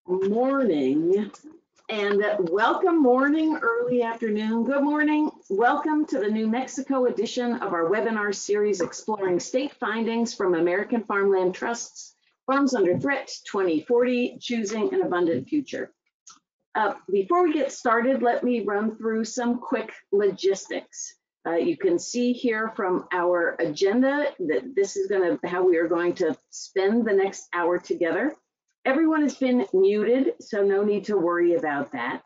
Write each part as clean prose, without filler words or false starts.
Morning and welcome, morning, early afternoon, good morning. Welcome to the New Mexico edition of our webinar series exploring state findings from American Farmland Trust's Farms Under Threat 2040, Choosing an Abundant Future. Before we get started, let me run through some quick logistics. You can see here from our agenda that this is how we are going to spend the next hour together. Everyone has been muted, so no need to worry about that.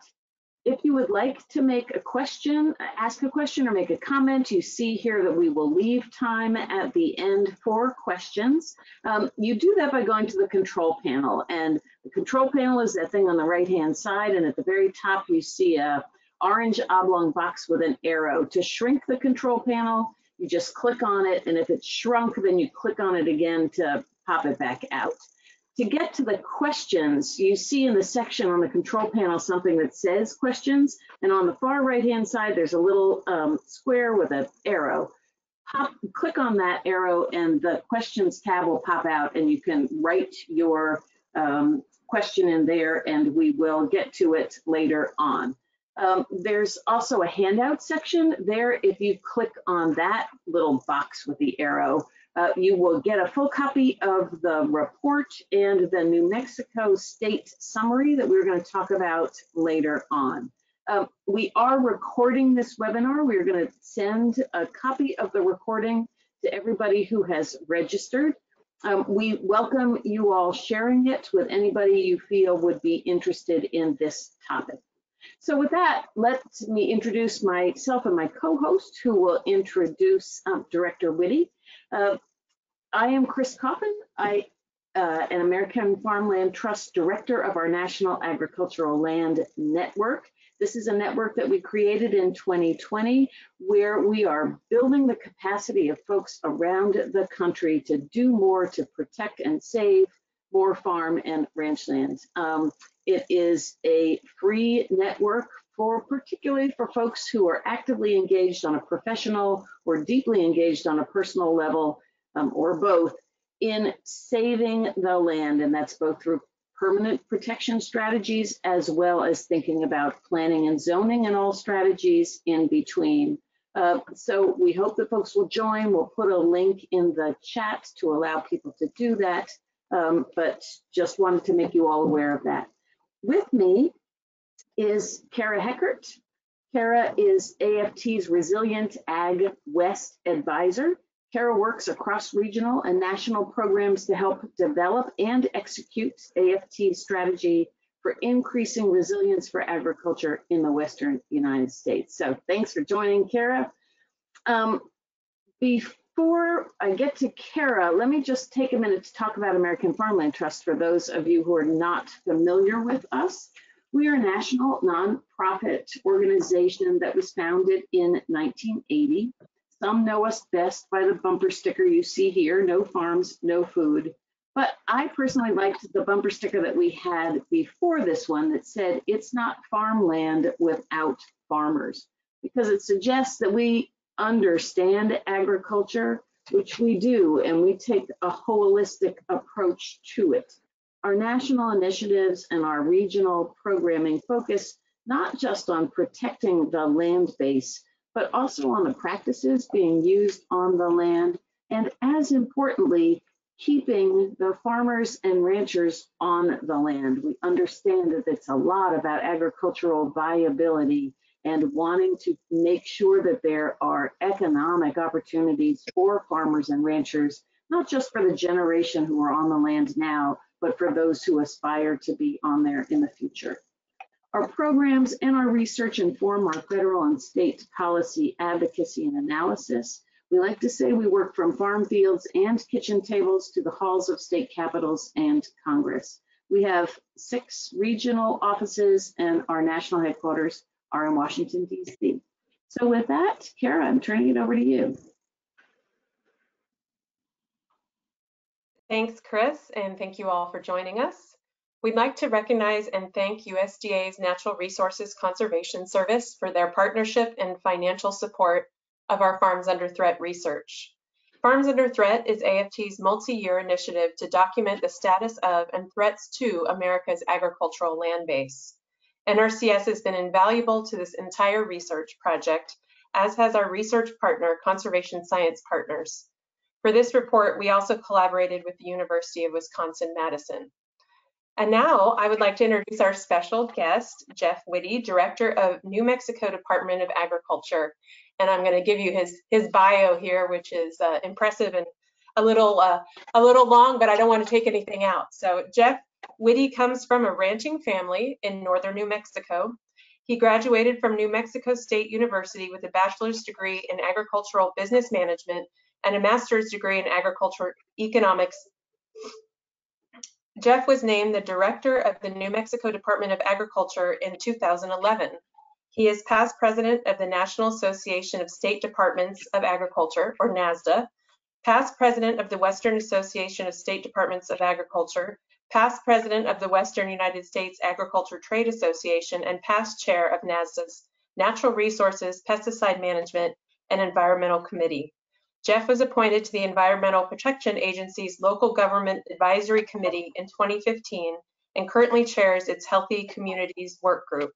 If you would like to make a question, ask a question or make a comment, you see here that we will leave time at the end for questions. You do that by going to the control panel, and the control panel is that thing on the right-hand side, and at the very top you see a orange oblong box with an arrow. To shrink the control panel, you just click on it, and if it's shrunk, then you click on it again to pop it back out. To get to the questions, you see in the section on the control panel something that says questions, and on the far right-hand side, there's a little square with an arrow. Click on that arrow and the questions tab will pop out, and you can write your question in there, and we will get to it later on. There's also a handout section there. If you click on that little box with the arrow, you will get a full copy of the report and the New Mexico state summary that we're going to talk about later on. We are recording this webinar. We're going to send a copy of the recording to everybody who has registered. We welcome you all sharing it with anybody you feel would be interested in this topic. So with that, let me introduce myself and my co-host, who will introduce Director Whitty. I am Chris Coffin, an American Farmland Trust Director of our National Agricultural Land Network. This is a network that we created in 2020, where we are building the capacity of folks around the country to do more to protect and save more farm and ranch land. It is a free network particularly for folks who are actively engaged on a professional or deeply engaged on a personal level, or both, in saving the land, and that's both through permanent protection strategies as well as thinking about planning and zoning and all strategies in between. So we hope that folks will join. We'll put a link in the chat to allow people to do that, but just wanted to make you all aware of that. With me is Kara Heckert. Kara is AFT's Resilient Ag West Advisor. Kara works across regional and national programs to help develop and execute AFT's strategy for increasing resilience for agriculture in the Western United States. So thanks for joining, Kara. Before I get to Kara, let me just take a minute to talk about American Farmland Trust for those of you who are not familiar with us. We are a national nonprofit organization that was founded in 1980. Some know us best by the bumper sticker you see here, no farms, no food. But I personally liked the bumper sticker that we had before this one that said, "It's not farmland without farmers," because it suggests that we understand agriculture, which we do, and we take a holistic approach to it. Our national initiatives and our regional programming focus not just on protecting the land base, but also on the practices being used on the land, and as importantly, keeping the farmers and ranchers on the land. We understand that it's a lot about agricultural viability and wanting to make sure that there are economic opportunities for farmers and ranchers, not just for the generation who are on the land now, but for those who aspire to be on there in the future. Our programs and our research inform our federal and state policy advocacy and analysis. We like to say we work from farm fields and kitchen tables to the halls of state capitals and Congress. We have 6 regional offices, and our national headquarters are in Washington, D.C. So with that, Kara, I'm turning it over to you. Thanks, Chris, and thank you all for joining us. We'd like to recognize and thank USDA's Natural Resources Conservation Service for their partnership and financial support of our Farms Under Threat research. Farms Under Threat is AFT's multi-year initiative to document the status of and threats to America's agricultural land base. NRCS has been invaluable to this entire research project, as has our research partner, Conservation Science Partners. For this report, we also collaborated with the University of Wisconsin-Madison. And now I would like to introduce our special guest, Jeff Whitty, Director of New Mexico Department of Agriculture. And I'm going to give you his bio here, which is impressive and a little long, but I don't want to take anything out. So Jeff Whitty comes from a ranching family in northern New Mexico. He graduated from New Mexico State University with a bachelor's degree in agricultural business management and a master's degree in agricultural economics. Jeff was named the director of the New Mexico Department of Agriculture in 2011. He is past president of the National Association of State Departments of Agriculture, or NASDA, past president of the Western Association of State Departments of Agriculture, past president of the Western United States Agriculture Trade Association, and past chair of NASDA's Natural Resources, Pesticide Management, and Environmental Committee. Jeff was appointed to the Environmental Protection Agency's Local Government Advisory Committee in 2015 and currently chairs its Healthy Communities Work Group.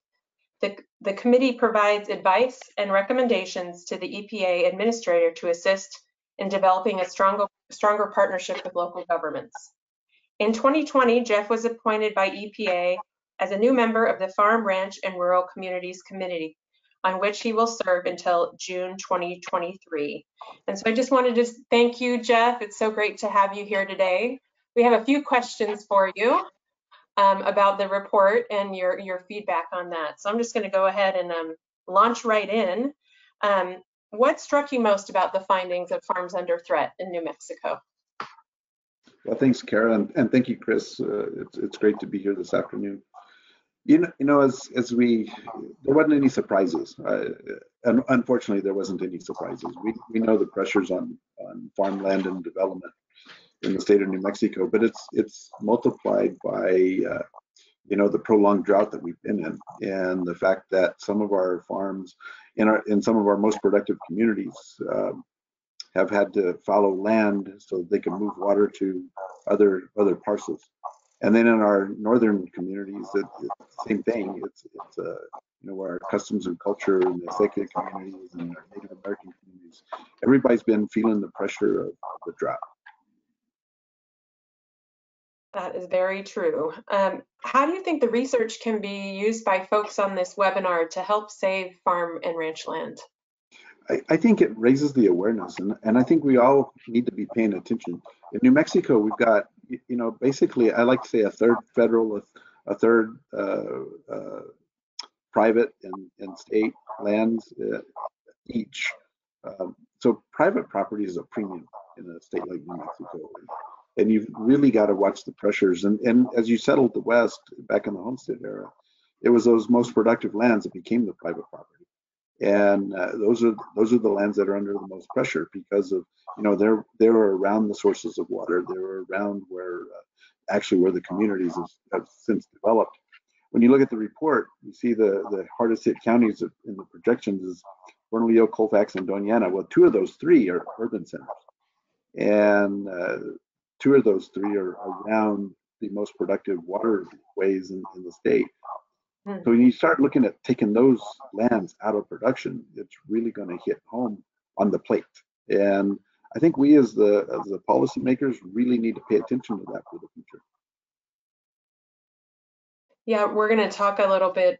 The committee provides advice and recommendations to the EPA administrator to assist in developing a stronger partnership with local governments. In 2020, Jeff was appointed by EPA as a new member of the Farm, Ranch, and Rural Communities Committee, on which he will serve until June 2023. And so I just wanted to thank you, Jeff. It's so great to have you here today. We have a few questions for you about the report and your feedback on that. So I'm just going to go ahead and launch right in. What struck you most about the findings of Farms Under Threat in New Mexico? Well, thanks, Kara, and thank you, Chris. It's great to be here this afternoon. You know, as there wasn't any surprises. And unfortunately, there wasn't any surprises. We know the pressures on farmland and development in the state of New Mexico, but it's multiplied by you know, the prolonged drought that we've been in, and the fact that some of our farms in some of our most productive communities have had to fallow land so they can move water to other parcels. And then in our northern communities, it's the same thing. It's you know, our customs and culture and the secular communities and our Native American communities, everybody's been feeling the pressure of the drought. That is very true. How do you think the research can be used by folks on this webinar to help save farm and ranch land? I think it raises the awareness, and I think we all need to be paying attention. In New Mexico, we've got, you know, basically, I like to say a third federal, a third private and state lands each. So private property is a premium in a state like New Mexico. And you've really got to watch the pressures. And as you settled the West back in the Homestead era, it was those most productive lands that became the private property. And those are the lands that are under the most pressure because of, you know, they're around the sources of water. They're around where actually where the communities have since developed. When you look at the report, you see the hardest hit counties in the projections is Bernalillo, Colfax, and Doñana. Well, two of those three are urban centers, and two of those three are around the most productive waterways in the state. So when you start looking at taking those lands out of production, it's really going to hit home on the plate. And I think we as the policymakers really need to pay attention to that for the future. Yeah, we're going to talk a little bit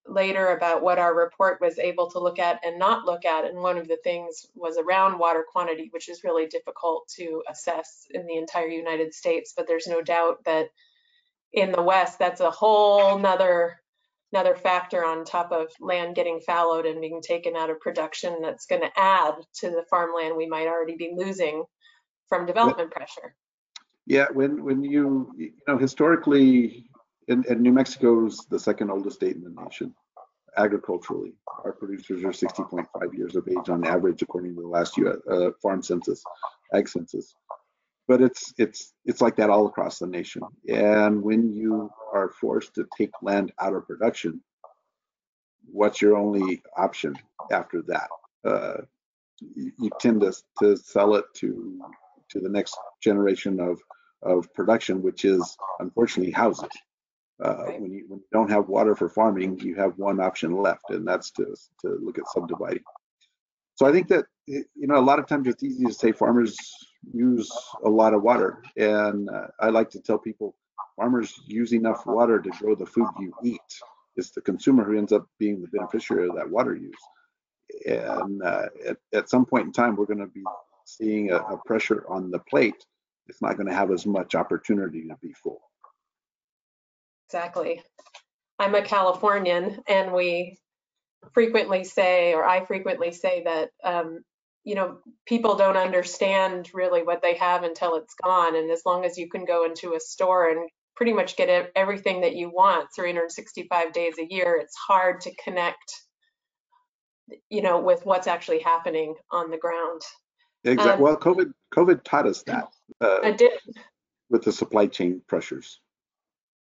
later about what our report was able to look at and not look at. And one of the things was around water quantity, which is really difficult to assess in the entire United States. But there's no doubt that in the West, that's a whole another factor on top of land getting fallowed and being taken out of production that's going to add to the farmland we might already be losing from development pressure. Yeah, when you know, historically, and New Mexico is the second oldest state in the nation agriculturally. Our producers are 60.5 years of age on average, according to the last US farm census, ag census. But it's like that all across the nation. And when you are forced to take land out of production, what's your only option after that? you tend to sell it to the next generation of production, which is unfortunately houses. When you don't have water for farming, you have one option left, and that's to look at subdividing. So I think that, a lot of times it's easy to say farmers use a lot of water, and I like to tell people farmers use enough water to grow the food you eat. It's the consumer who ends up being the beneficiary of that water use. And at some point in time, we're going to be seeing a pressure on the plate. It's not going to have as much opportunity to be full. Exactly. I'm a Californian, and we frequently say, or I frequently say that, people don't understand really what they have until it's gone. And as long as you can go into a store and pretty much get everything that you want 365 days a year, it's hard to connect, with what's actually happening on the ground. Exactly. Well, COVID taught us that. It did. With the supply chain pressures.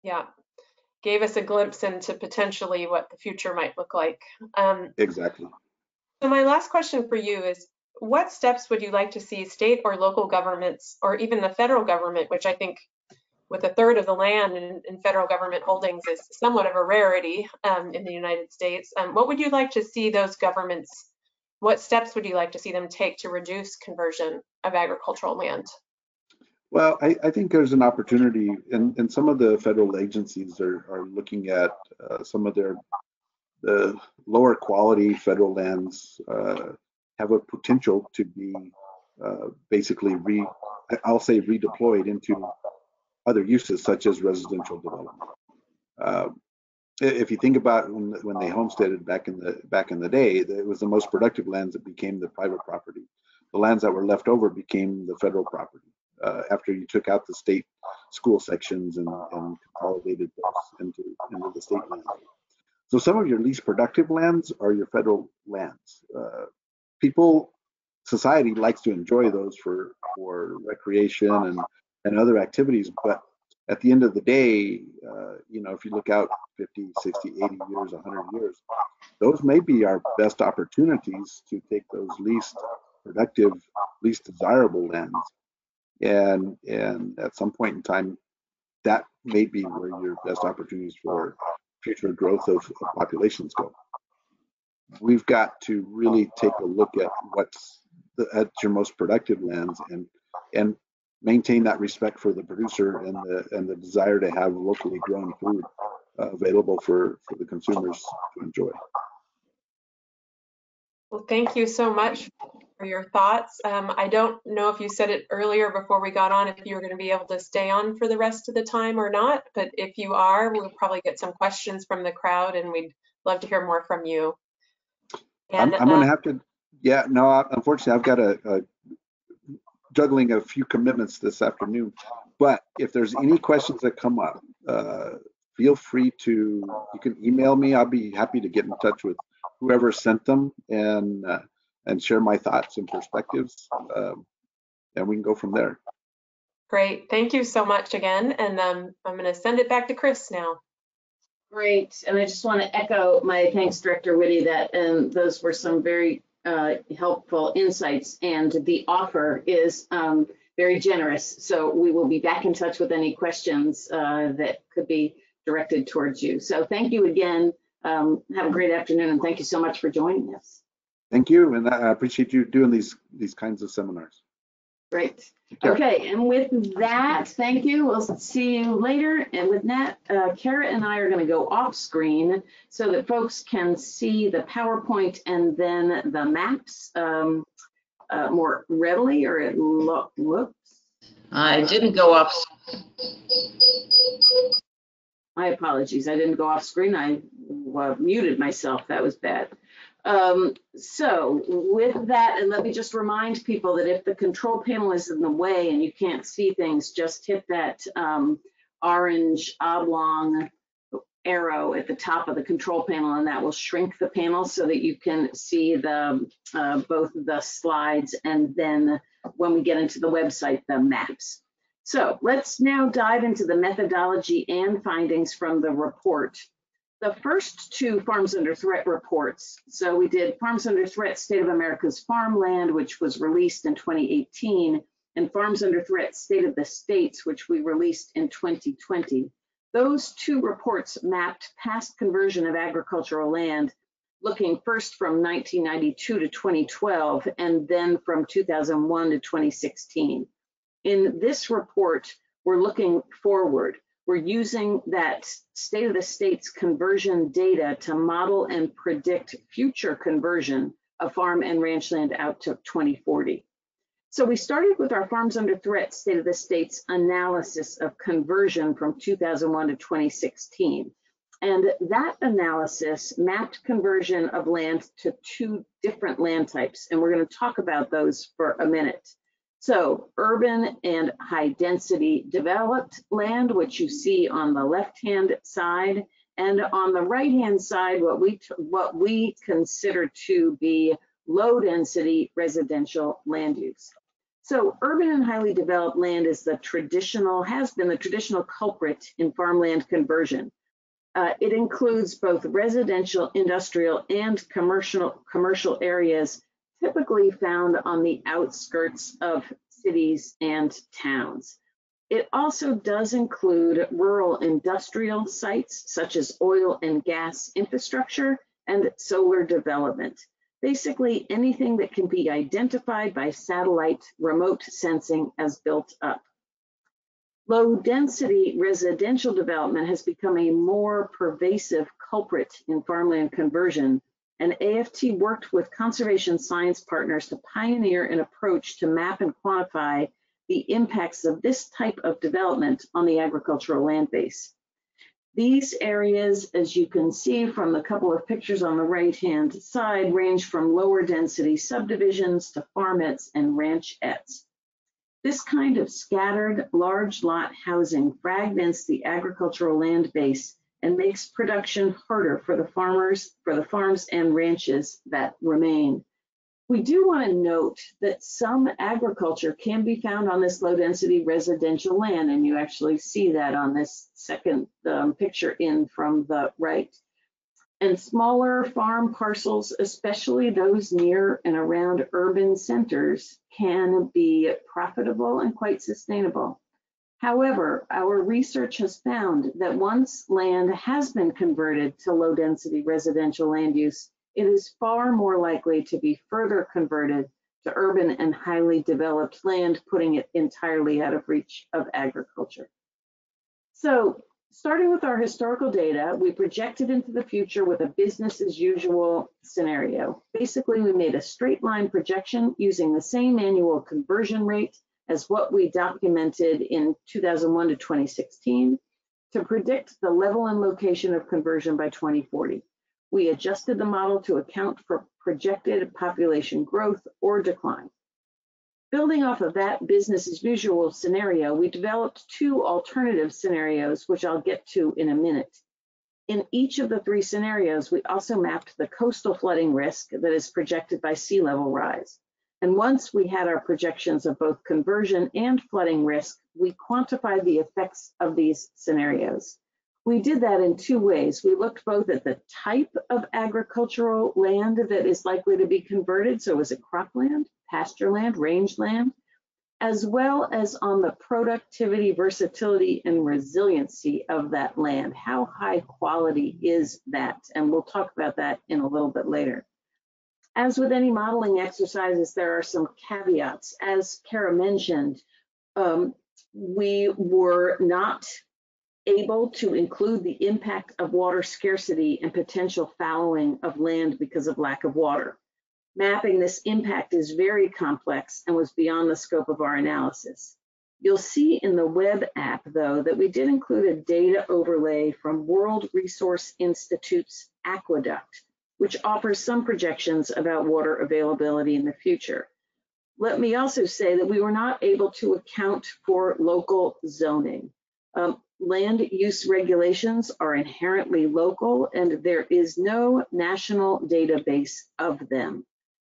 Yeah. Gave us a glimpse into potentially what the future might look like. Exactly. So my last question for you is, what steps would you like to see state or local governments, or even the federal government, which I think with a third of the land in federal government holdings is somewhat of a rarity in the United States. What would you like to see those governments, what steps would you like to see them take to reduce conversion of agricultural land? Well, I think there's an opportunity, and some of the federal agencies are looking at some of the lower quality federal lands have a potential to be basically redeployed into other uses such as residential development. If you think about when they homesteaded back in the day, it was the most productive lands that became the private property. The lands that were left over became the federal property after you took out the state school sections and consolidated those into the state land. So some of your least productive lands are your federal lands. Society likes to enjoy those for recreation and other activities, but at the end of the day, if you look out 50, 60, 80 years, 100 years, those may be our best opportunities to take those least productive, least desirable lands. And at some point in time, that may be where your best opportunities for future growth of populations go. We've got to really take a look at what's at your most productive lands and maintain that respect for the producer and the desire to have locally grown food available for the consumers to enjoy. Well, thank you so much for your thoughts. I don't know if you said it earlier before we got on, if you were going to be able to stay on for the rest of the time or not, but if you are, we'll probably get some questions from the crowd, and we'd love to hear more from you. And I'm going to have to, unfortunately, I've got juggling a few commitments this afternoon, but if there's any questions that come up, feel free you can email me. I'll be happy to get in touch with whoever sent them and share my thoughts and perspectives, and we can go from there. Great, thank you so much again, and I'm going to send it back to Chris now. Great, and I just want to echo my thanks, Director Whitty, that those were some very helpful insights, and the offer is very generous. So we will be back in touch with any questions that could be directed towards you. So thank you again. Have a great afternoon, and thank you so much for joining us. Thank you, and I appreciate you doing these kinds of seminars. Great. Okay, and with that, thank you. We'll see you later. And with that, Kara and I are going to go off screen so that folks can see the PowerPoint and then the maps more readily, or it looks. I didn't go off. My apologies. I didn't go off screen. I muted myself. That was bad. So with that, and let me just remind people that if the control panel is in the way and you can't see things, just hit that orange oblong arrow at the top of the control panel, and that will shrink the panel so that you can see the both the slides, and then when we get into the website, the maps. So let's now dive into the methodology and findings from the report. The first two Farms Under Threat reports, so we did Farms Under Threat, State of America's Farmland, which was released in 2018, and Farms Under Threat, State of the States, which we released in 2020. Those two reports mapped past conversion of agricultural land, looking first from 1992 to 2012, and then from 2001 to 2016. In this report, we're looking forward. We're using that State of the States conversion data to model and predict future conversion of farm and ranch land out to 2040. So we started with our Farms Under Threat State of the States analysis of conversion from 2001 to 2016. And that analysis mapped conversion of land to two different land types. And we're going to talk about those for a minute. So urban and high density developed land, which you see on the left-hand side, and on the right-hand side, what we consider to be low density residential land use. So urban and highly developed land is has been the traditional culprit in farmland conversion. It includes both residential, industrial, and commercial areas typically found on the outskirts of cities and towns. It also does include rural industrial sites such as oil and gas infrastructure and solar development. Basically anything that can be identified by satellite remote sensing as built up. Low density residential development has become a more pervasive culprit in farmland conversion, and AFT worked with conservation science partners to pioneer an approach to map and quantify the impacts of this type of development on the agricultural land base. These areas, as you can see from the couple of pictures on the right-hand side, range from lower density subdivisions to farmettes and ranchettes. This kind of scattered large lot housing fragments the agricultural land base and makes production harder for the farms and ranches that remain. We do want to note that some agriculture can be found on this low density residential land, and you actually see that on this second picture in from the right. And smaller farm parcels, especially those near and around urban centers, can be profitable and quite sustainable. However, our research has found that once land has been converted to low density residential land use, it is far more likely to be further converted to urban and highly developed land, putting it entirely out of reach of agriculture. So, starting with our historical data, we projected into the future with a business as usual scenario. Basically, we made a straight line projection using the same annual conversion rate as what we documented in 2001 to 2016 to predict the level and location of conversion by 2040. We adjusted the model to account for projected population growth or decline. Building off of that business as usual scenario, we developed two alternative scenarios, which I'll get to in a minute. In each of the three scenarios, we also mapped the coastal flooding risk that is projected by sea level rise. And once we had our projections of both conversion and flooding risk, we quantified the effects of these scenarios. We did that in two ways. We looked both at the type of agricultural land that is likely to be converted, so is it cropland, pasture land, rangeland, as well as on the productivity, versatility, and resiliency of that land. How high quality is that? And we'll talk about that in a little bit later. As with any modeling exercises, there are some caveats. As Kara mentioned, we were not able to include the impact of water scarcity and potential fallowing of land because of lack of water. Mapping this impact is very complex and was beyond the scope of our analysis. You'll see in the web app, though, that we did include a data overlay from World Resource Institute's Aqueduct, which offers some projections about water availability in the future. Let me also say that we were not able to account for local zoning. Land use regulations are inherently local, and there is no national database of them.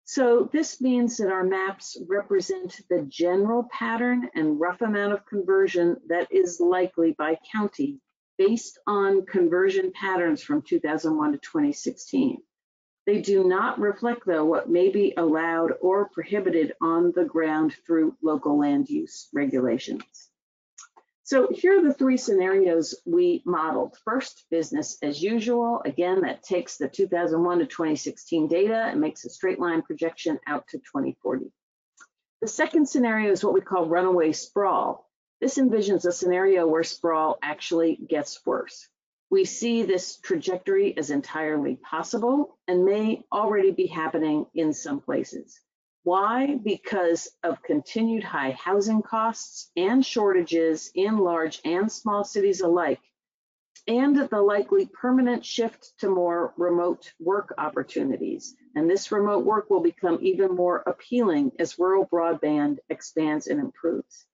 So this means that our maps represent the general pattern and rough amount of conversion that is likely by county based on conversion patterns from 2001 to 2016. They do not reflect, though, what may be allowed or prohibited on the ground through local land use regulations. So here are the three scenarios we modeled. First, business as usual. Again, that takes the 2001 to 2016 data and makes a straight line projection out to 2040. The second scenario is what we call runaway sprawl. This envisions a scenario where sprawl actually gets worse. We see this trajectory as entirely possible and may already be happening in some places. Why? Because of continued high housing costs and shortages in large and small cities alike, and the likely permanent shift to more remote work opportunities. And this remote work will become even more appealing as rural broadband expands and improves.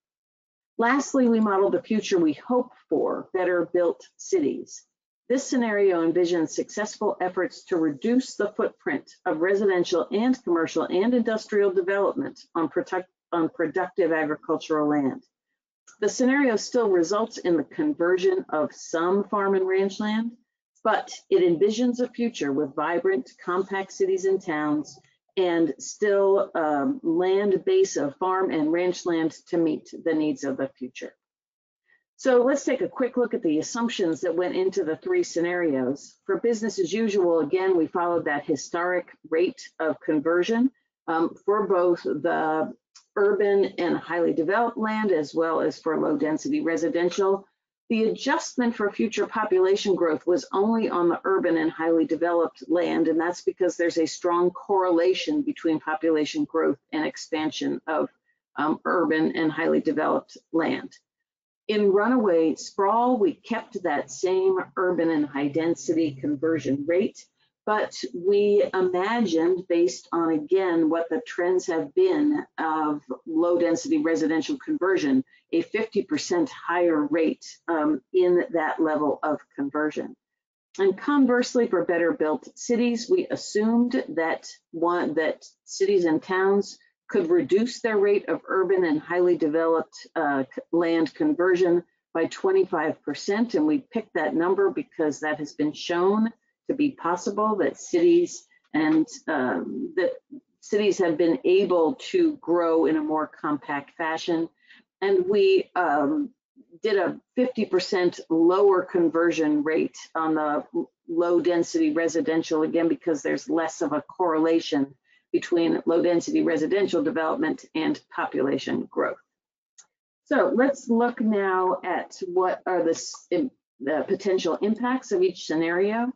Lastly, we modeled the future we hope for, better built cities. This scenario envisions successful efforts to reduce the footprint of residential and commercial and industrial development on productive agricultural land. The scenario still results in the conversion of some farm and ranch land, but it envisions a future with vibrant, compact cities and towns and still land base of farm and ranch land to meet the needs of the future. So let's take a quick look at the assumptions that went into the three scenarios. For business as usual, again, we followed that historic rate of conversion for both the urban and highly developed land as well as for low density residential. The adjustment for future population growth was only on the urban and highly developed land, and that's because there's a strong correlation between population growth and expansion of urban and highly developed land. In runaway sprawl, we kept that same urban and high density conversion rate, but we imagined, based on, again, what the trends have been of low density residential conversion, a 50% higher rate in that level of conversion. And conversely, for better built cities, we assumed that cities and towns could reduce their rate of urban and highly developed land conversion by 25%. And we picked that number because that has been shown to be possible, that cities have been able to grow in a more compact fashion. And we did a 50% lower conversion rate on the low density residential, again, because there's less of a correlation between low density residential development and population growth. So let's look now at what are the potential impacts of each scenario.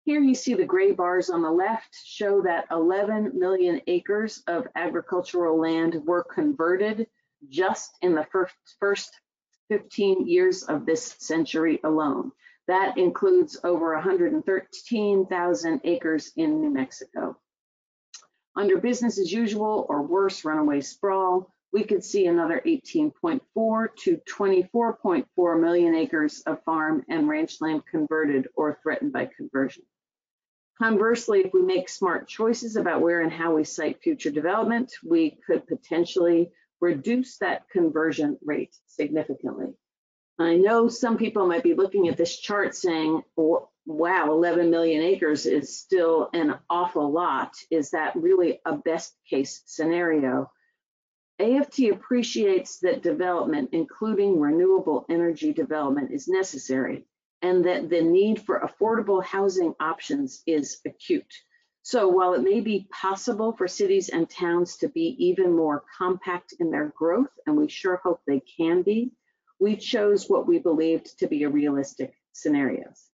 Here you see the gray bars on the left show that 11 million acres of agricultural land were converted just in the first 15 years of this century alone. That includes over 113,000 acres in New Mexico. Under business as usual or worse, runaway sprawl, we could see another 18.4 to 24.4 million acres of farm and ranch land converted or threatened by conversion. Conversely, if we make smart choices about where and how we site future development, we could potentially reduce that conversion rate significantly. I know some people might be looking at this chart saying, wow, 11 million acres is still an awful lot. Is that really a best case scenario? AFT appreciates that development, including renewable energy development, is necessary, and that the need for affordable housing options is acute. So while it may be possible for cities and towns to be even more compact in their growth, and we sure hope they can be, we chose what we believed to be a realistic scenarios.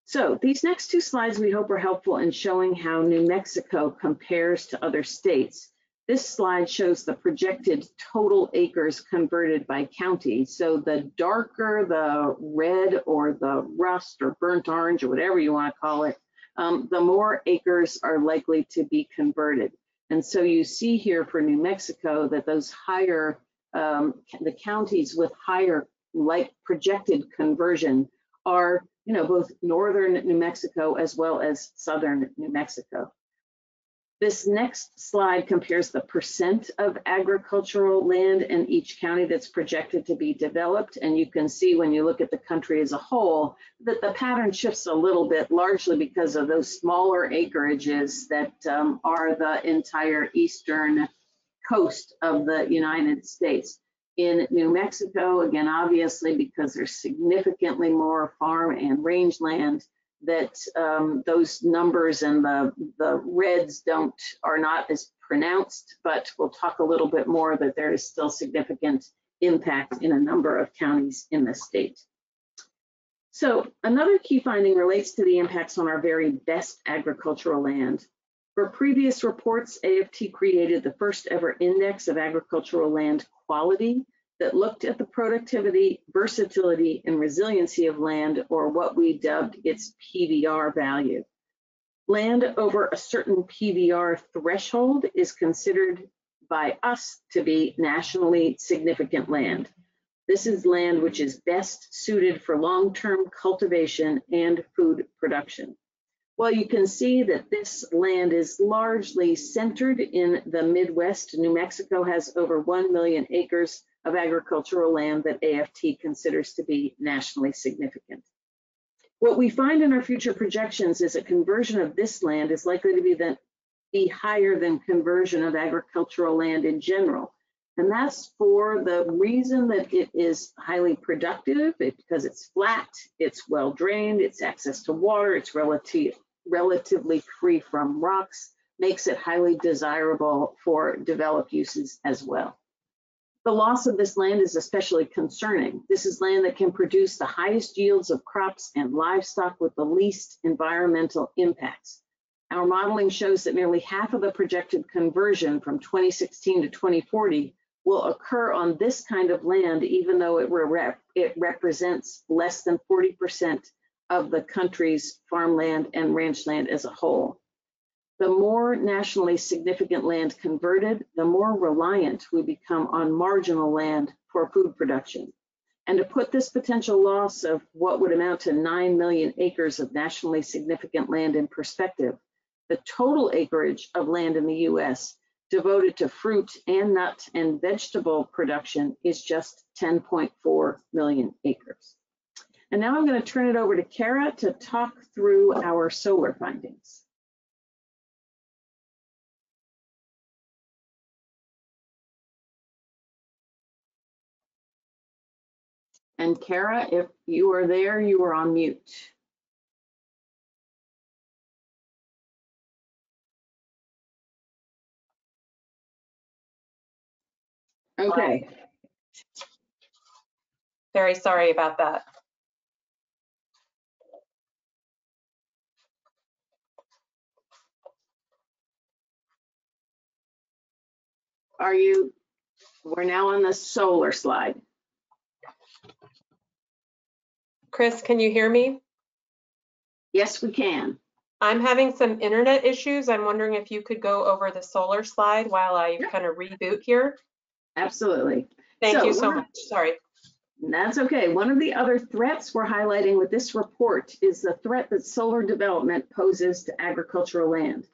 So these next two slides we hope are helpful in showing how New Mexico compares to other states. This slide shows the projected total acres converted by county. So the darker the red or the rust or burnt orange or whatever you want to call it, the more acres are likely to be converted. And so you see here for New Mexico that those higher, the counties with higher projected conversion are, both northern New Mexico as well as southern New Mexico. This next slide compares the percent of agricultural land in each county that's projected to be developed. And you can see when you look at the country as a whole that the pattern shifts a little bit, largely because of those smaller acreages that are the entire eastern coast of the United States. In New Mexico, again, obviously, because there's significantly more farm and rangeland, that those numbers and the reds are not as pronounced, but we'll talk a little bit more that there is still significant impact in a number of counties in the state. So another key finding relates to the impacts on our very best agricultural land. For previous reports, AFT created the first ever index of agricultural land quality that looked at the productivity, versatility, and resiliency of land, or what we dubbed its PVR value. Land over a certain PVR threshold is considered by us to be nationally significant land. This is land which is best suited for long-term cultivation and food production. Well, you can see that this land is largely centered in the Midwest. New Mexico has over 1 million acres of agricultural land that AFT considers to be nationally significant. What we find in our future projections is a conversion of this land is likely to be higher than conversion of agricultural land in general. And that's for the reason that it is highly productive, because it's flat, it's well drained, it's access to water, it's relatively free from rocks, makes it highly desirable for developed uses as well. The loss of this land is especially concerning. This is land that can produce the highest yields of crops and livestock with the least environmental impacts. Our modeling shows that nearly half of the projected conversion from 2016 to 2040 will occur on this kind of land, even though it represents less than 40% of the country's farmland and ranchland as a whole. The more nationally significant land converted, the more reliant we become on marginal land for food production. And to put this potential loss of what would amount to 9 million acres of nationally significant land in perspective, the total acreage of land in the US devoted to fruit and nut and vegetable production is just 10.4 million acres. And now I'm going to turn it over to Kara to talk through our solar findings. And Kara, if you are there, you are on mute. Okay. Very sorry about that. We're now on the solar slide. Chris, can you hear me? Yes, we can. I'm having some internet issues. I'm wondering if you could go over the solar slide while I kind of reboot here. Absolutely. Thank you so much. Sorry. That's okay. One of the other threats we're highlighting with this report is the threat that solar development poses to agricultural land.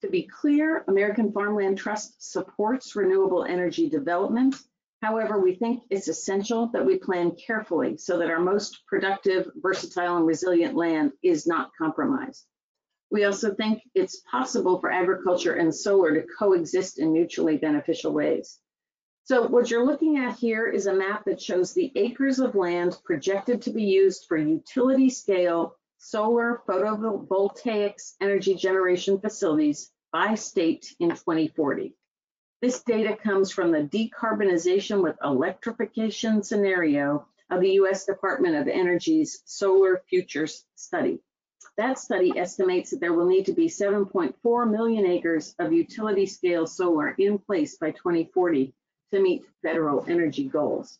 To be clear, American Farmland Trust supports renewable energy development. However, we think it's essential that we plan carefully so that our most productive, versatile, and resilient land is not compromised. We also think it's possible for agriculture and solar to coexist in mutually beneficial ways. So what you're looking at here is a map that shows the acres of land projected to be used for utility scale solar photovoltaics energy generation facilities by state in 2040. This data comes from the decarbonization with electrification scenario of the U.S. Department of Energy's Solar Futures Study. That study estimates that there will need to be 7.4 million acres of utility scale solar in place by 2040 to meet federal energy goals.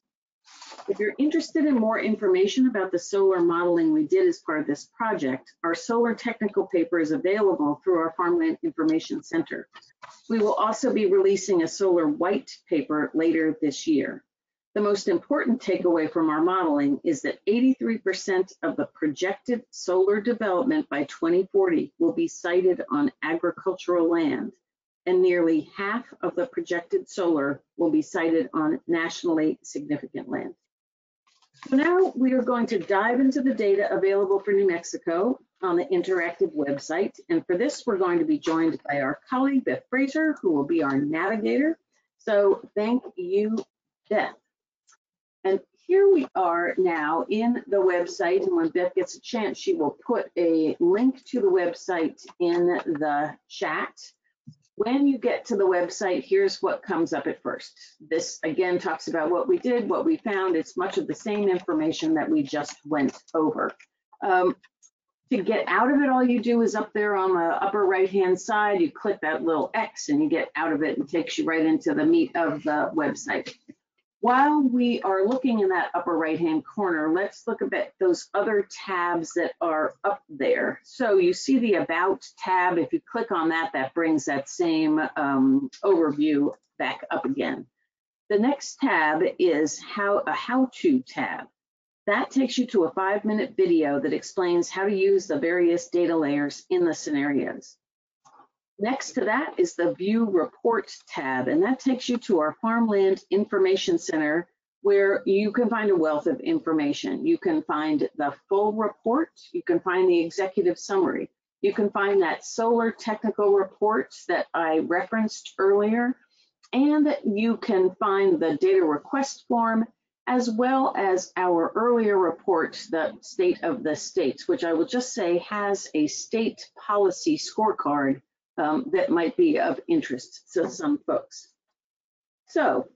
If you're interested in more information about the solar modeling we did as part of this project, our solar technical paper is available through our Farmland Information Center. We will also be releasing a solar white paper later this year. The most important takeaway from our modeling is that 83% of the projected solar development by 2040 will be sited on agricultural land, and nearly half of the projected solar will be sited on nationally significant land. So now we are going to dive into the data available for New Mexico on the interactive website. And for this, we're going to be joined by our colleague, Beth Fraser, who will be our navigator. So thank you, Beth. And here we are now in the website, and when Beth gets a chance, she will put a link to the website in the chat. When you get to the website, here's what comes up at first. This, again, talks about what we did, what we found. It's much of the same information that we just went over. To get out of it, all you do is up there on the upper right-hand side, you click that little X and you get out of it and takes you right into the meat of the website. While we are looking in that upper right-hand corner, let's look at those other tabs that are up there. So you see the About tab. If you click on that, that brings that same overview back up again. The next tab is a How-To tab. That takes you to a 5-minute video that explains how to use the various data layers in the scenarios. Next to that is the View Report tab, and that takes you to our Farmland Information Center, where you can find a wealth of information. You can find the full report, you can find the executive summary, you can find that solar technical report that I referenced earlier, and you can find the data request form, as well as our earlier report, the State of the States, which I will just say has a state policy scorecard that might be of interest to some folks. So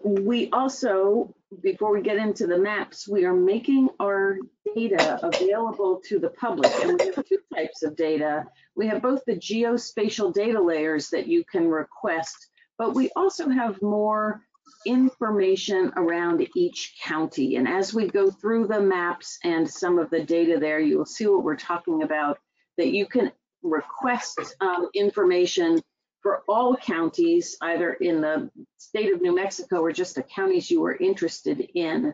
we also, before we get into the maps, we are making our data available to the public. And we have two types of data. We have both the geospatial data layers that you can request, but we also have more information around each county. And as we go through the maps and some of the data there, you will see what we're talking about, that you can request information for all counties, either in the state of New Mexico or just the counties you are interested in.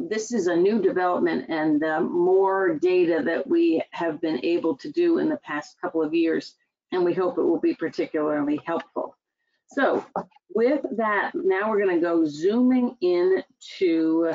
This is a new development and more data that we have been able to do in the past couple of years, and we hope it will be particularly helpful. So with that, now we're going to go zooming in to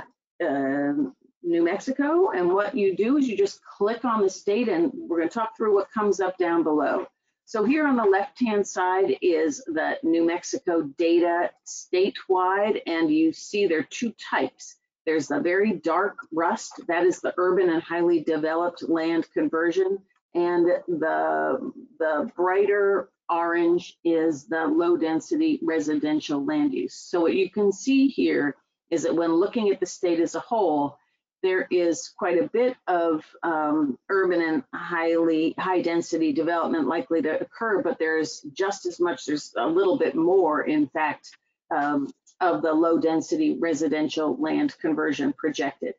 New Mexico, and what you do is you just click on the state, and we're going to talk through what comes up down below. So here on the left-hand side is the New Mexico data statewide, and you see there are two types. There's the very dark rust, that is the urban and highly developed land conversion, and the brighter orange is the low-density residential land use. So what you can see here is that when looking at the state as a whole, there is quite a bit of urban and high density development likely to occur, but there's just as much, there's a little bit more, in fact, of the low density residential land conversion projected.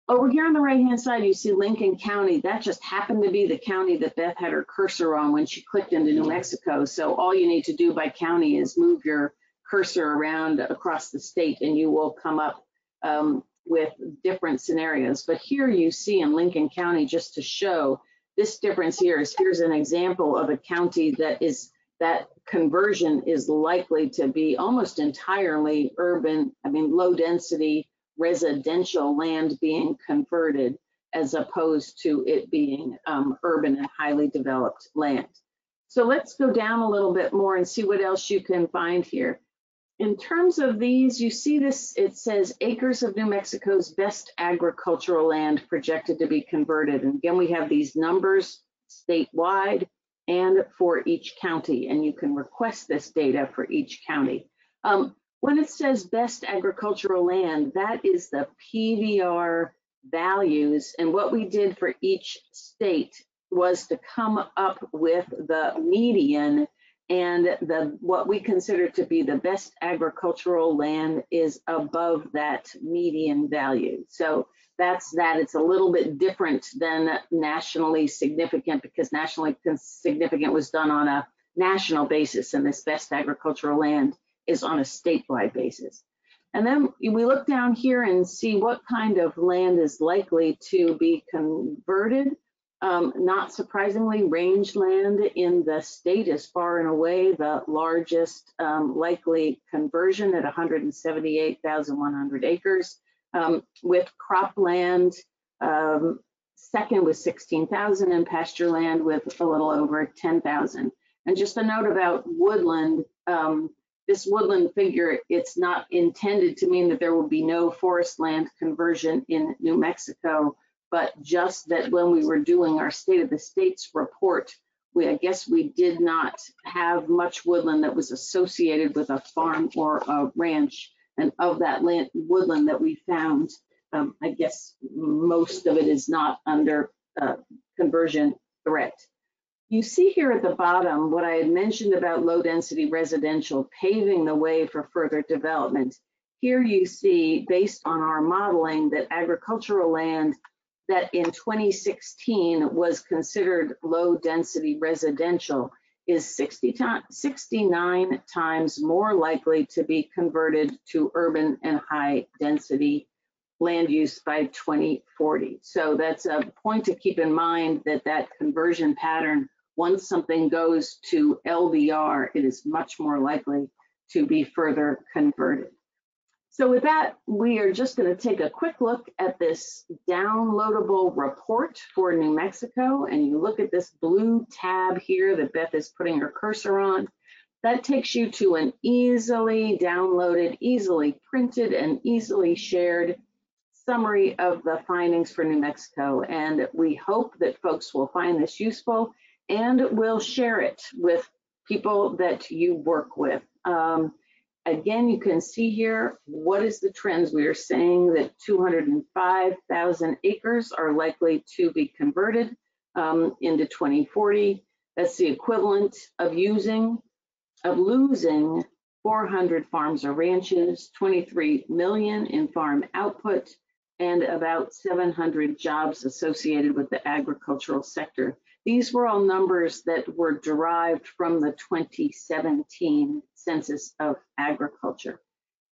Over here on the right-hand side, you see Lincoln County. That just happened to be the county that Beth had her cursor on when she clicked into New Mexico. So all you need to do by county is move your cursor around across the state and you will come up with different scenarios. But here you see in Lincoln County, just to show this difference here, here's an example of a county that conversion is likely to be almost entirely urban, low density residential land being converted, as opposed to it being urban and highly developed land. So let's go down a little bit more and see what else you can find here. In terms of these, you see this, it says acres of New Mexico's best agricultural land projected to be converted. And again, we have these numbers statewide and for each county, and you can request this data for each county. When it says best agricultural land, that is the PVR values. And what we did for each state was to come up with the median, and what we consider to be the best agricultural land is above that median value. So that's that. It's a little bit different than nationally significant, because nationally significant was done on a national basis, and this best agricultural land is on a statewide basis. And then we look down here and see what kind of land is likely to be converted. Not surprisingly, rangeland in the state is far and away the largest likely conversion at 178,100 acres, with cropland second with 16,000 and pasture land with a little over 10,000. And just a note about woodland, this woodland figure, it's not intended to mean that there will be no forest land conversion in New Mexico, but just that when we were doing our State of the States report, I guess we did not have much woodland that was associated with a farm or a ranch. And of that land, woodland that we found, I guess most of it is not under conversion threat. You see here at the bottom what I had mentioned about low density residential paving the way for further development. Here you see, based on our modeling, that agricultural land that in 2016 was considered low density residential is 69 times more likely to be converted to urban and high density land use by 2040. So that's a point to keep in mind, that that conversion pattern, once something goes to LDR, it is much more likely to be further converted. So with that, we are just going to take a quick look at this downloadable report for New Mexico. And you look at this blue tab here that Beth is putting her cursor on. That takes you to an easily downloaded, easily printed, and easily shared summary of the findings for New Mexico. And we hope that folks will find this useful and will share it with people that you work with. Again, you can see here, what is the trends? We are saying that 205,000 acres are likely to be converted into 2040. That's the equivalent of losing 400 farms or ranches, 23 million in farm output, and about 700 jobs associated with the agricultural sector. These were all numbers that were derived from the 2017 Census of Agriculture.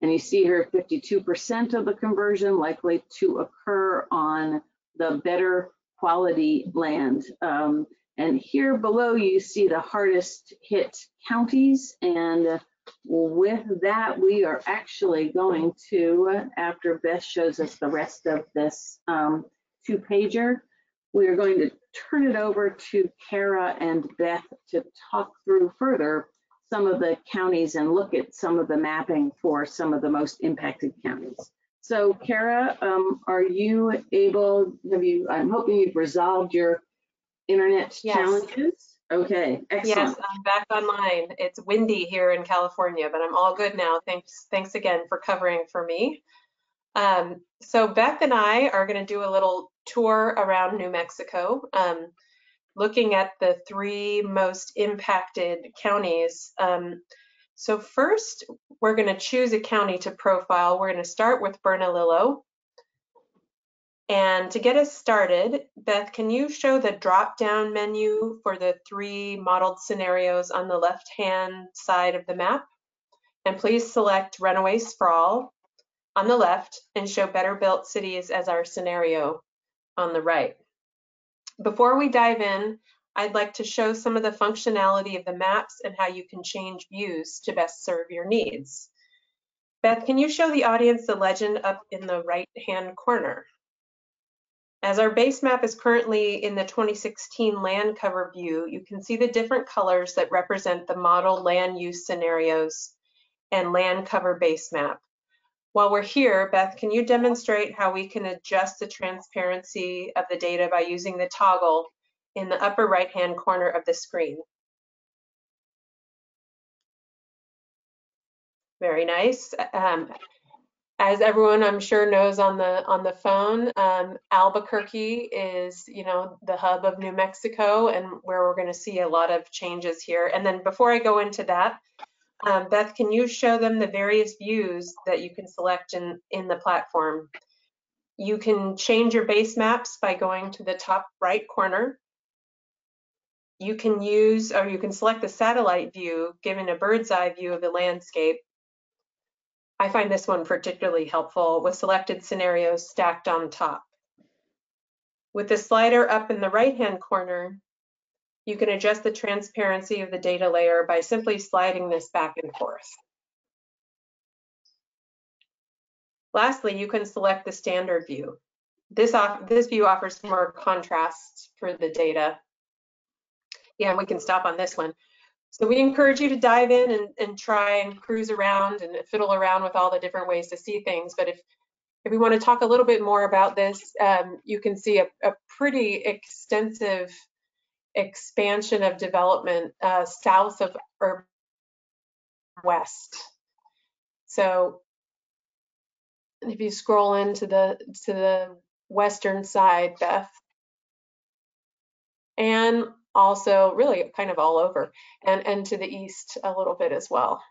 And you see here 52% of the conversion likely to occur on the better quality land. And here below you see the hardest hit counties. And with that, we are actually going to, after Beth shows us the rest of this two-pager, we are going to turn it over to Kara and Beth to talk through further some of the counties and look at some of the mapping for some of the most impacted counties. So Kara, are you able, I'm hoping you've resolved your internet challenges. Okay, excellent. Yes, I'm back online. It's windy here in California, but I'm all good now. Thanks again for covering for me. So Beth and I are going to do a little tour around New Mexico, looking at the 3 most impacted counties. So first, we're going to choose a county to profile. We're going to start with Bernalillo. And to get us started, Beth, can you show the drop-down menu for the 3 modeled scenarios on the left-hand side of the map? And please select runaway sprawl on the left and show better built cities as our scenario on the right. Before we dive in, I'd like to show some of the functionality of the maps and how you can change views to best serve your needs. Beth, can you show the audience the legend up in the right-hand corner? As our base map is currently in the 2016 land cover view, you can see the different colors that represent the model land use scenarios and land cover base map. While we're here, Beth, can you demonstrate how we can adjust the transparency of the data by using the toggle in the upper right-hand corner of the screen? Very nice. As everyone I'm sure knows on the phone, Albuquerque is, the hub of New Mexico and where we're going to see a lot of changes here. And then before I go into that, Beth, can you show them the various views that you can select in the platform? You can change your base maps by going to the top right corner. You can select the satellite view, giving a bird's eye view of the landscape. I find this one particularly helpful with selected scenarios stacked on top. With the slider up in the right-hand corner, you can adjust the transparency of the data layer by simply sliding this back and forth. Lastly, you can select the standard view. This view offers more contrast for the data. Yeah, and we can stop on this one. So we encourage you to dive in and try and cruise around and fiddle around with all the different ways to see things. But if we want to talk a little bit more about this, you can see a pretty extensive expansion of development south of urban west. So if you scroll into the western side, Beth, and also really kind of all over, and to the east a little bit as well.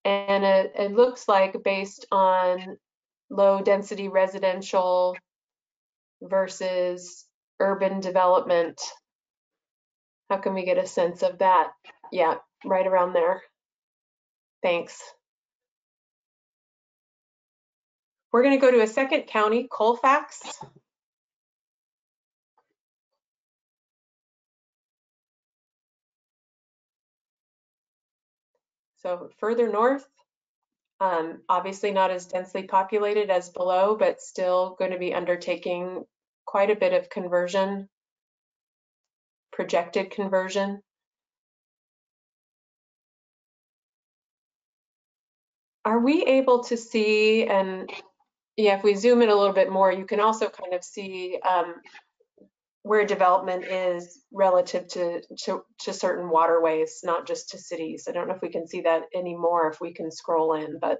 And it looks like, based on low density residential versus urban development, how can we get a sense of that? Yeah, right around there. Thanks. We're going to go to a second county, Colfax. So further north, obviously not as densely populated as below, but still going to be undertaking quite a bit of conversion, projected conversion. Are we able to see, and yeah, if we zoom in a little bit more, you can also kind of see where development is relative to certain waterways, not just to cities. I don't know if we can see that anymore if we can scroll in, but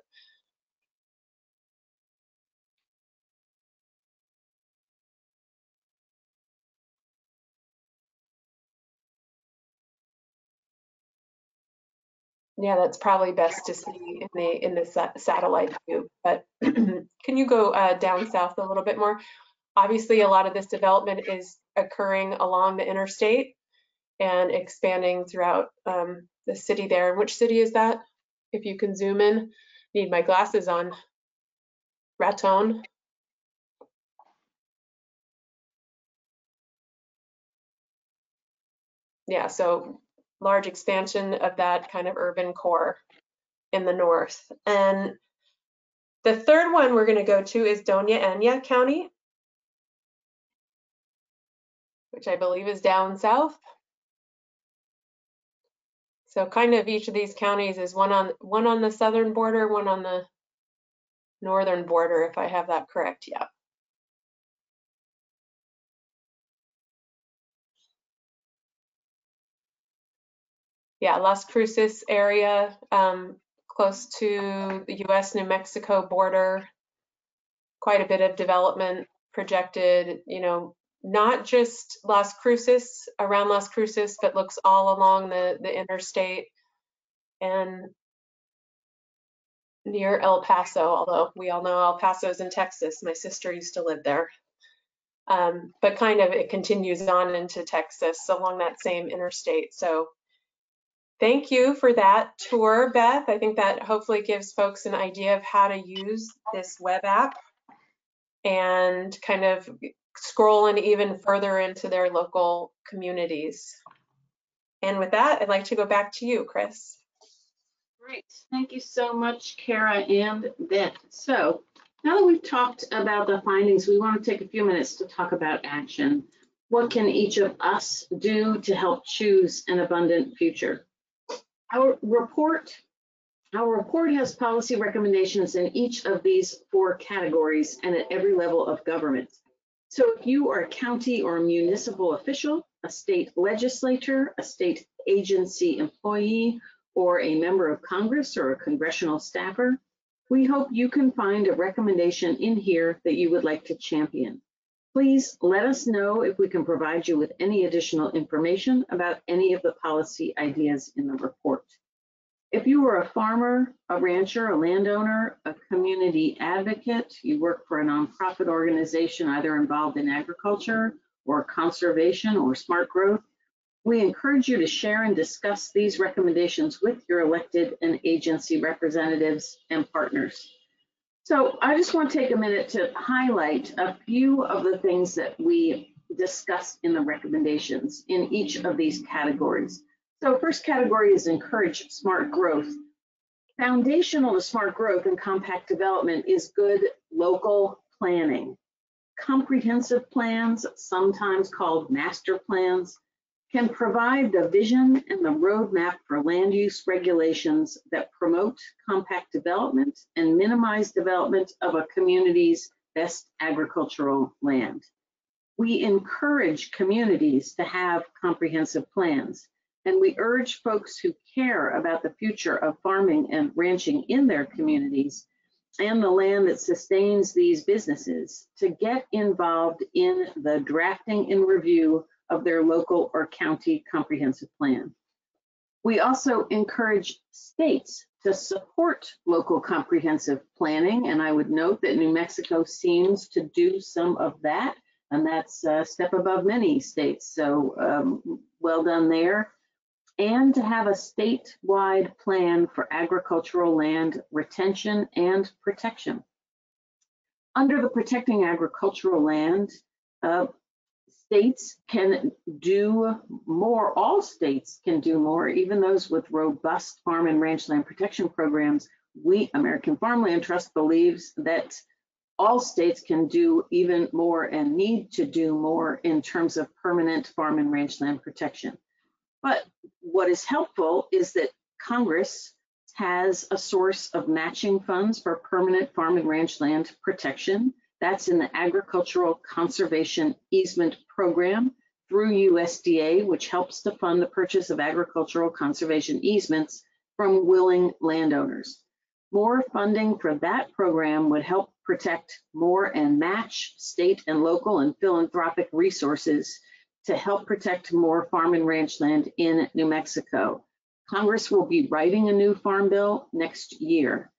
yeah, that's probably best to see in the satellite view. But can you go down south a little bit more? Obviously, a lot of this development is occurring along the interstate and expanding throughout the city there. And which city is that? If you can zoom in. Need my glasses on. Raton. Yeah, so large expansion of that kind of urban core in the north. And the third one we're going to go to is Doña Ana County, which I believe is down south. So kind of each of these counties is one on the southern border, one on the northern border, if I have that correct. Yeah. Yeah, Las Cruces area, close to the US New Mexico border. Quite a bit of development projected, you know, not just Las Cruces, around Las Cruces, but looks all along the interstate and near El Paso, although we all know El Paso's in Texas. My sister used to live there. But kind of it continues on into Texas along that same interstate. So thank you for that tour, Beth. I think that hopefully gives folks an idea of how to use this web app and kind of scrolling even further into their local communities. And with that, I'd like to go back to you, Chris. Great. Thank you so much, Kara and Beth. So now that we've talked about the findings, we want to take a few minutes to talk about action. What can each of us do to help choose an abundant future? Our report has policy recommendations in each of these 4 categories and at every level of government. So if you are a county or municipal official, a state legislator, a state agency employee, or a member of Congress or a congressional staffer, we hope you can find a recommendation in here that you would like to champion. Please let us know if we can provide you with any additional information about any of the policy ideas in the report. If you are a farmer, a rancher, a landowner, a community advocate, you work for a nonprofit organization either involved in agriculture or conservation or smart growth, We encourage you to share and discuss these recommendations with your elected and agency representatives and partners. So I just want to take a minute to highlight a few of the things that we discussed in the recommendations in each of these categories. So first category is encourage smart growth. Foundational to smart growth and compact development is good local planning. Comprehensive plans, sometimes called master plans, can provide the vision and the roadmap for land use regulations that promote compact development and minimize development of a community's best agricultural land. We encourage communities to have comprehensive plans, and we urge folks who care about the future of farming and ranching in their communities and the land that sustains these businesses to get involved in the drafting and review of their local or county comprehensive plan. We also encourage states to support local comprehensive planning, and I would note that New Mexico seems to do some of that, and that's a step above many states, so well done there. And to have a statewide plan for agricultural land retention and protection. Under the Protecting Agricultural Land, states can do more, all states can do more, even those with robust farm and ranch land protection programs. We, American Farmland Trust, believes that all states can do even more and need to do more in terms of permanent farm and ranch land protection. But what is helpful is that Congress has a source of matching funds for permanent farm and ranch land protection. That's in the Agricultural Conservation Easement Program through USDA, which helps to fund the purchase of agricultural conservation easements from willing landowners. More funding for that program would help protect more and match state and local and philanthropic resources to help protect more farm and ranch land in New Mexico. Congress will be writing a new farm bill next year.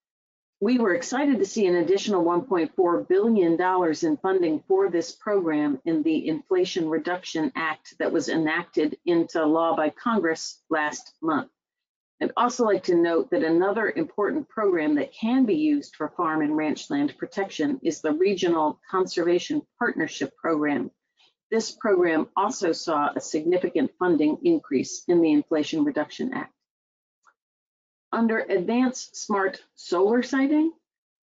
We were excited to see an additional $1.4 billion in funding for this program in the Inflation Reduction Act that was enacted into law by Congress last month. I'd also like to note that another important program that can be used for farm and ranch land protection is the Regional Conservation Partnership Program. This program also saw a significant funding increase in the Inflation Reduction Act. Under advanced smart solar siting,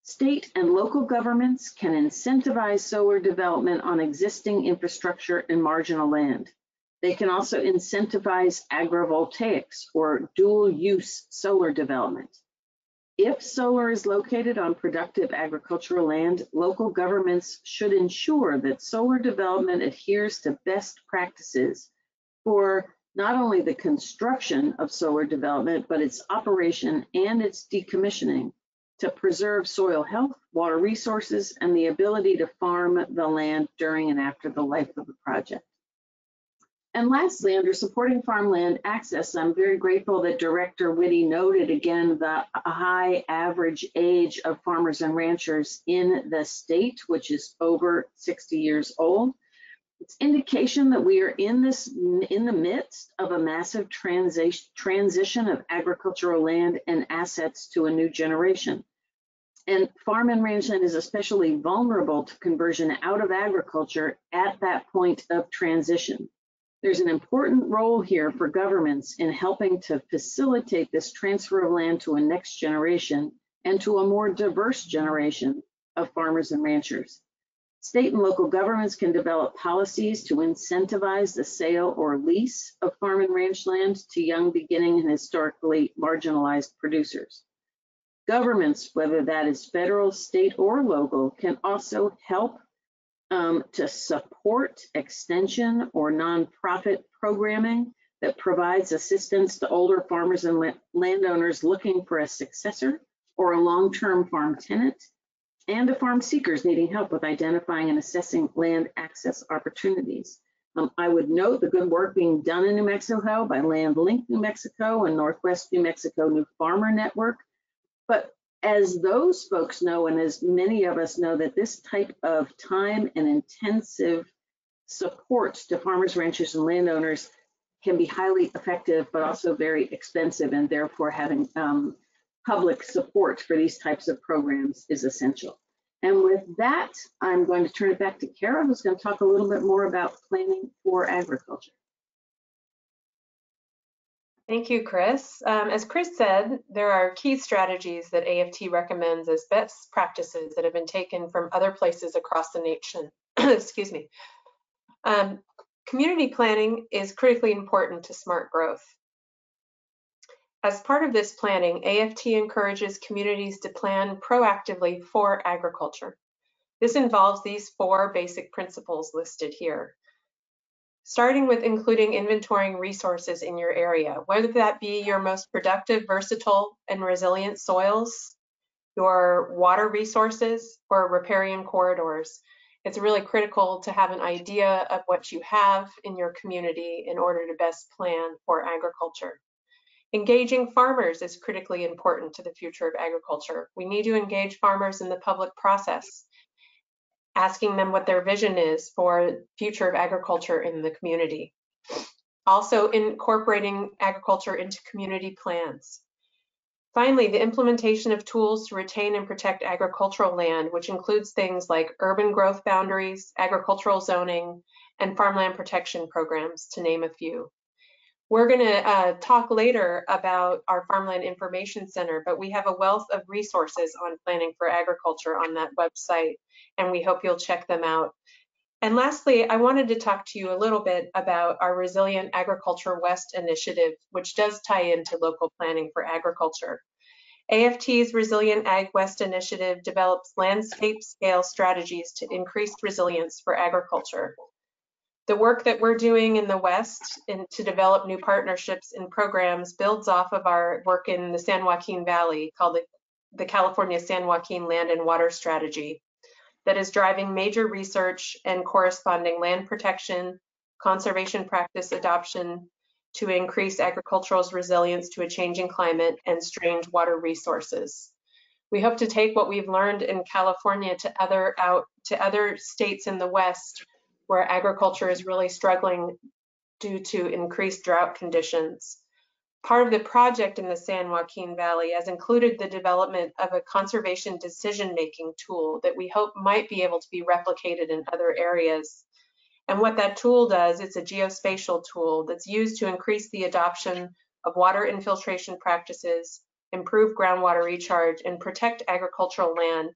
state and local governments can incentivize solar development on existing infrastructure and marginal land. They can also incentivize agrivoltaics or dual use solar development. If solar is located on productive agricultural land, local governments should ensure that solar development adheres to best practices for not only the construction of solar development, but its operation and its decommissioning to preserve soil health, water resources, and the ability to farm the land during and after the life of the project. And lastly, under supporting farmland access, I'm very grateful that Director Whitty noted again the high average age of farmers and ranchers in the state, which is over 60 years old. It's indication that we are in the midst of a massive transition of agricultural land and assets to a new generation. And farm and ranch land is especially vulnerable to conversion out of agriculture at that point of transition. There's an important role here for governments in helping to facilitate this transfer of land to a next generation and to a more diverse generation of farmers and ranchers. State and local governments can develop policies to incentivize the sale or lease of farm and ranch land to young, beginning, and historically marginalized producers. Governments, whether that is federal, state, or local, can also help to support extension or nonprofit programming that provides assistance to older farmers and landowners looking for a successor or a long-term farm tenant, and to farm seekers needing help with identifying and assessing land access opportunities. I would note the good work being done in New Mexico by Land Link New Mexico and Northwest New Mexico New Farmer Network. But as those folks know, and as many of us know, that this type of time and intensive support to farmers, ranchers, and landowners can be highly effective, but also very expensive, and therefore having public support for these types of programs is essential. And with that, I'm going to turn it back to Kara, who's going to talk a little bit more about planning for agriculture. Thank you, Chris. As Chris said, there are key strategies that AFT recommends as best practices that have been taken from other places across the nation. Excuse me. Community planning is critically important to smart growth. As part of this planning, AFT encourages communities to plan proactively for agriculture. This involves these 4 basic principles listed here. Starting with including inventorying resources in your area, whether that be your most productive, versatile, and resilient soils, your water resources, or riparian corridors. It's really critical to have an idea of what you have in your community in order to best plan for agriculture. Engaging farmers is critically important to the future of agriculture. We need to engage farmers in the public process, asking them what their vision is for the future of agriculture in the community. Also, incorporating agriculture into community plans. Finally, the implementation of tools to retain and protect agricultural land, which includes things like urban growth boundaries, agricultural zoning, and farmland protection programs, to name a few. We're going to talk later about our Farmland Information Center, but we have a wealth of resources on planning for agriculture on that website, and we hope you'll check them out. And lastly, I wanted to talk to you a little bit about our Resilient Agriculture West initiative, which does tie into local planning for agriculture. AFT's Resilient Ag West initiative develops landscape scale strategies to increase resilience for agriculture. The work that we're doing in the West to develop new partnerships and programs builds off of our work in the San Joaquin Valley called the California San Joaquin Land and Water Strategy that is driving major research and corresponding land protection, conservation practice adoption to increase agricultural's resilience to a changing climate and strained water resources. We hope to take what we've learned in California to other states in the West where agriculture is really struggling due to increased drought conditions. Part of the project in the San Joaquin Valley has included the development of a conservation decision-making tool that we hope might be able to be replicated in other areas. And what that tool does, it's a geospatial tool that's used to increase the adoption of water infiltration practices, improve groundwater recharge, and protect agricultural land.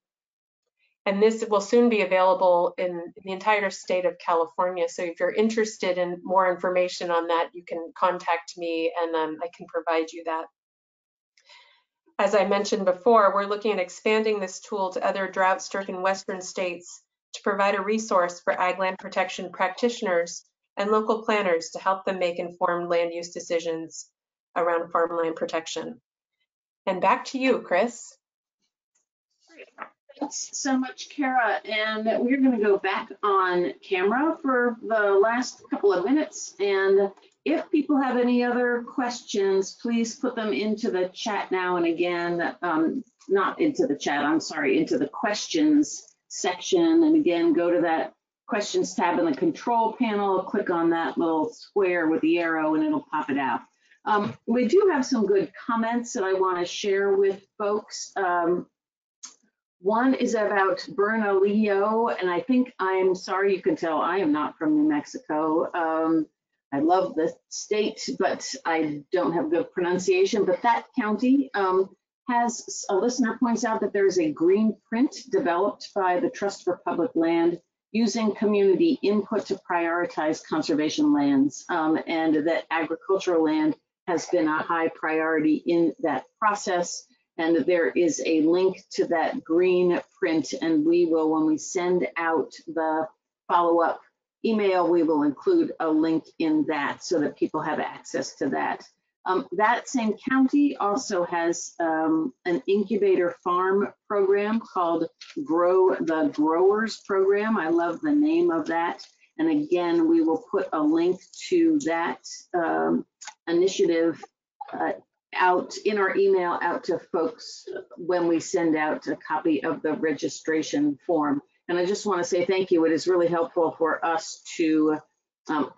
And this will soon be available in the entire state of California. So if you're interested in more information on that, you can contact me and I can provide you that. As I mentioned before, we're looking at expanding this tool to other drought-stricken Western states to provide a resource for ag land protection practitioners and local planners to help them make informed land use decisions around farmland protection. And back to you, Chris. Thanks so much, Kara. And we're going to go back on camera for the last couple of minutes. And if people have any other questions, please put them into the chat now. And again, not into the chat, I'm sorry, into the questions section. And again, go to that questions tab in the control panel, click on that little square with the arrow and it'll pop it out. We do have some good comments that I want to share with folks. One is about Bernalillo, and I think, I'm sorry, you can tell I am not from New Mexico. I love the state, but I don't have good pronunciation. But that county has, a listener points out that there's a green print developed by the Trust for Public Land using community input to prioritize conservation lands, and that agricultural land has been a high priority in that process. And there is a link to that green print, and we will, when we send out the follow-up email, we will include a link in that so that people have access to that. That same county also has an incubator farm program called Grow the Growers Program. I love the name of that. And again, we will put a link to that initiative out in our email out to folks when we send out a copy of the registration form. And I just want to say thank you. It is really helpful for us to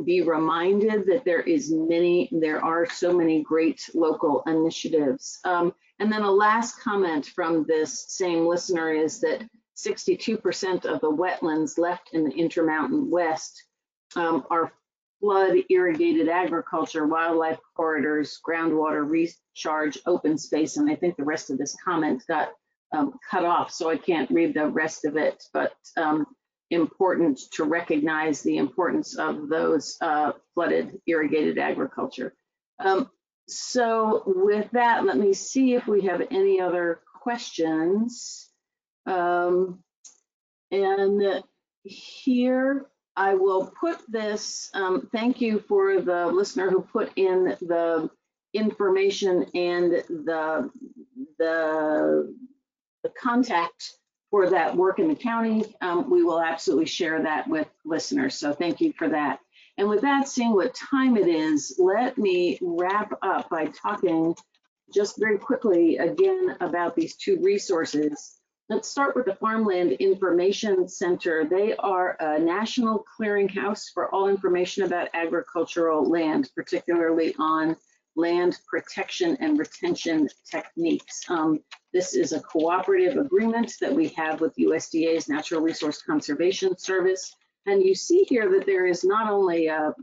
Be reminded that there are so many great local initiatives. And then a last comment from this same listener is that 62% of the wetlands left in the Intermountain West are flood irrigated agriculture, wildlife corridors, groundwater recharge, open space, and I think the rest of this comment got cut off, so I can't read the rest of it, but important to recognize the importance of those flooded irrigated agriculture. So with that, let me see if we have any other questions. And here I will put this, thank you for the listener who put in the information and the contact for that work in the county. We will absolutely share that with listeners, so thank you for that. And with that, seeing what time it is, let me wrap up by talking just very quickly again about these two resources. Let's start with the Farmland Information Center. They are a national clearinghouse for all information about agricultural land, particularly on land protection and retention techniques. This is a cooperative agreement that we have with USDA's Natural Resource Conservation Service. And you see here that there is not only a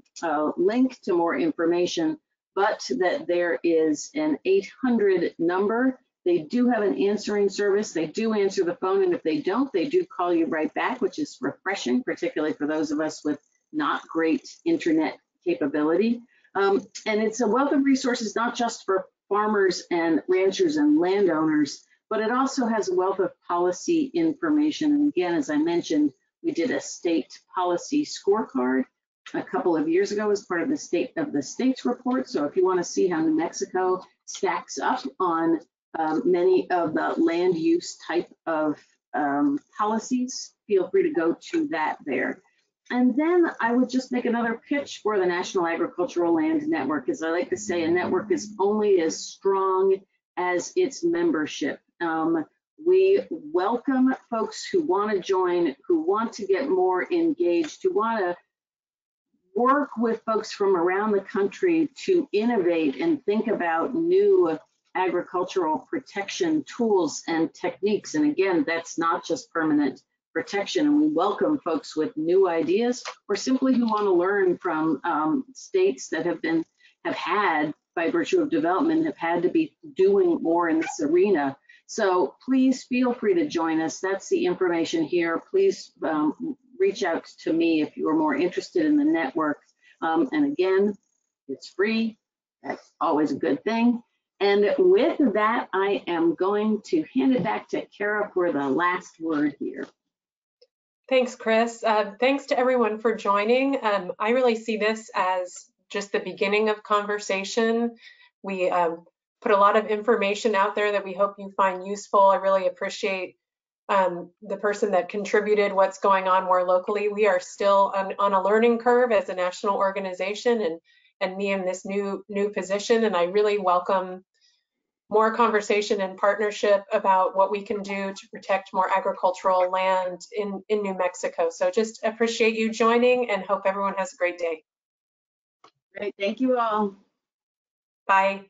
link to more information, but that there is an 800 number. They do have an answering service. They do answer the phone, and if they don't, they do call you right back, which is refreshing, particularly for those of us with not great internet capability. And it's a wealth of resources, not just for farmers and ranchers and landowners, but it also has a wealth of policy information. And again, as I mentioned, we did a state policy scorecard a couple of years ago as part of the State of the States report. So if you want to see how New Mexico stacks up on many of the land use type of policies, feel free to go to that there. And then I would just make another pitch for the National Agricultural Land Network. As I like to say, a network is only as strong as its membership. We welcome folks who want to join, who want to get more engaged, who want to work with folks from around the country to innovate and think about new agricultural protection tools and techniques. And again, that's not just permanent protection, and we welcome folks with new ideas or simply who want to learn from states that have had, by virtue of development, have had to be doing more in this arena. So please feel free to join us. That's the information here. Please reach out to me if you are more interested in the network. And again, it's free. That's always a good thing. And with that, I am going to hand it back to Kara for the last word here. Thanks, Chris. Thanks to everyone for joining. I really see this as just the beginning of conversation. We put a lot of information out there that we hope you find useful. I really appreciate the person that contributed what's going on more locally. We are still on a learning curve as a national organization, and me in this new position, and I really welcome more conversation and partnership about what we can do to protect more agricultural land in New Mexico. So just appreciate you joining and hope everyone has a great day. Great, thank you all. Bye.